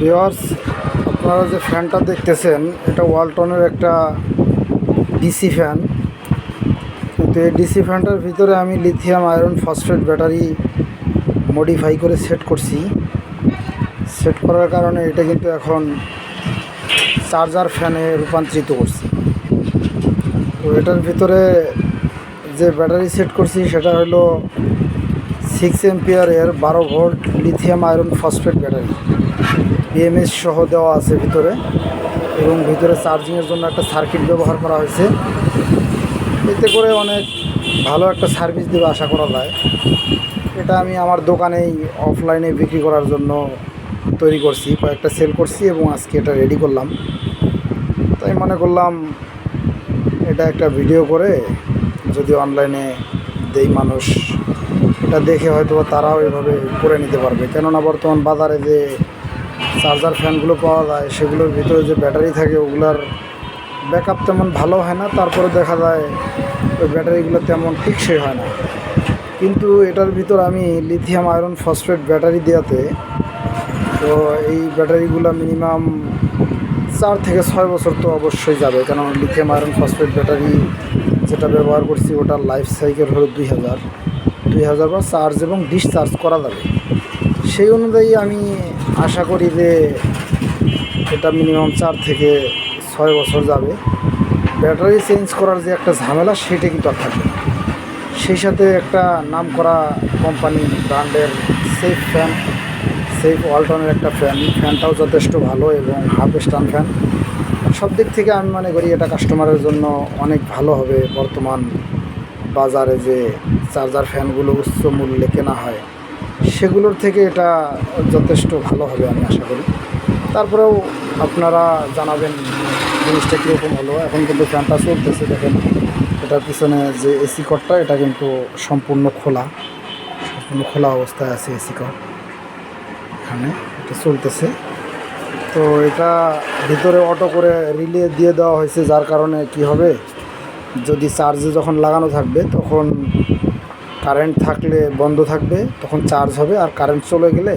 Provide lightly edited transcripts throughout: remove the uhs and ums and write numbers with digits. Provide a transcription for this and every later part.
Viewers, আপনারা যে ফ্যানটা দেখতেছেন এটা ওয়ালটনের একটা ডিসি ফ্যান। কিন্তু এই ডিসি ফ্যানটার ভিতরে আমি lithium iron phosphate battery modify করে সেট করছি। সেট করার কারণে এটা কিন্তু এখন চার্জার ফ্যানে রূপান্তরিত করছি। তো এটার ভিতরে যে ব্যাটারি সেট করছি সেটা হলো 6 এম্পিয়ারের 12 volt lithium iron phosphate battery BMS সহ দেওয়া আছে ভিতরে, এবং ভিতরে চার্জিংয়ের জন্য একটা সার্কিট ব্যবহার করা হয়েছে। এতে করে অনেক ভালো একটা সার্ভিস দেবে আশা করা যায়। এটা আমি আমার দোকানেই অফলাইনে বিক্রি করার জন্য তৈরি করছি, কয়েকটা সেল করছি এবং আজকে এটা রেডি করলাম। তাই মনে করলাম এটা একটা ভিডিও করে যদি অনলাইনে দেই, মানুষ এটা দেখে হয়তো তারাও এভাবে করে নিতে পারবে। কেননা বর্তমান বাজারে যে চার্জার ফ্যানগুলো পাওয়া যায় সেগুলোর ভিতরে যে ব্যাটারি থাকে ওগুলার ব্যাকআপ তেমন ভালো হয় না, তারপরে দেখা যায় ওই ব্যাটারিগুলো তেমন টেকসই হয় না। কিন্তু এটার ভিতর আমি লিথিয়াম আয়রন ফসফেট ব্যাটারি দেওয়াতে তো এই ব্যাটারিগুলো মিনিমাম 4 থেকে 6 বছর তো অবশ্যই যাবে। কেন লিথিয়াম আয়রন ফসফেট ব্যাটারি যেটা ব্যবহার করছি ওটার লাইফ সাইকেল হলো 2000 বা চার্জ এবং ডিসচার্জ করা যাবে। সেই অনুযায়ী আমি আশা করি যে এটা মিনিমাম 4 থেকে 6 বছর যাবে। ব্যাটারি চেঞ্জ করার যে একটা ঝামেলা সেটা কিন্তু আর থাকবে না। সেই সাথে একটা নাম করা কোম্পানি ব্র্যান্ডের সেফ ওয়ালটনের একটা ফ্যানটাও যথেষ্ট ভালো এবং হাফ স্ট্যান্ড ফ্যান। সব দিক থেকে আমি মনে করি এটা কাস্টমারের জন্য অনেক ভালো হবে। বর্তমান বাজারে যে চার্জার ফ্যানগুলো উচ্চ মূল্যে কেনা হয় সেগুলোর থেকে এটা যথেষ্ট ভালো হবে আমি আশা করি। তারপরেও আপনারা জানাবেন জিনিসটা কীরকম হলো। এখন কিন্তু ফ্যানটা চলতেছে, দেখেন এটার পিছনে যে এসি কর্ডটা এটা কিন্তু সম্পূর্ণ খোলা অবস্থায় আছে। এসি কর্ড এখানে এটা চলতেছে। তো এটা ভিতরে অটো করে রিলে দিয়ে দেওয়া হয়েছে, যার কারণে কি হবে, যদি চার্জে যখন লাগানো থাকবে তখন কারেন্ট থাকলে বন্ধ থাকবে, তখন চার্জ হবে, আর কারেন্ট চলে গেলে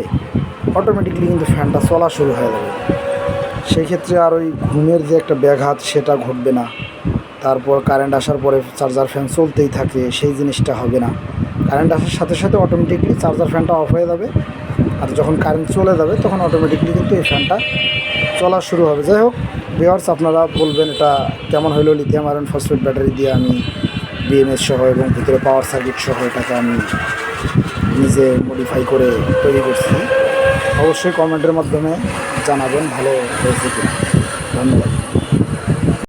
অটোমেটিকলি কিন্তু ফ্যানটা চলা শুরু হয়ে যাবে। সেই ক্ষেত্রে আর ওই ঘুমের যে একটা ব্যাঘাত সেটা ঘটবে না। তারপর কারেন্ট আসার পরে চার্জার ফ্যান চলতেই থাকে সেই জিনিসটা হবে না। কারেন্ট আসার সাথে সাথে অটোমেটিকলি চার্জার ফ্যানটা অফ হয়ে যাবে, আর যখন কারেন্ট চলে যাবে তখন অটোমেটিকলি কিন্তু এই ফ্যানটা চলা শুরু হবে। যাই হোক ভিউয়ার্স, আপনারা বলবেন এটা কেমন হলো। লিথিয়াম আয়রন ফসফেট ব্যাটারি দিয়ে আমি বিএমএস সহ এবং ভিতরে পাওয়ার সার্কিট সহ এটাকে আমি নিজে মডিফাই করে তৈরি করছি। অবশ্যই কমেন্টের মাধ্যমে জানাবেন ভালো হয়েছে কিনা। ধন্যবাদ।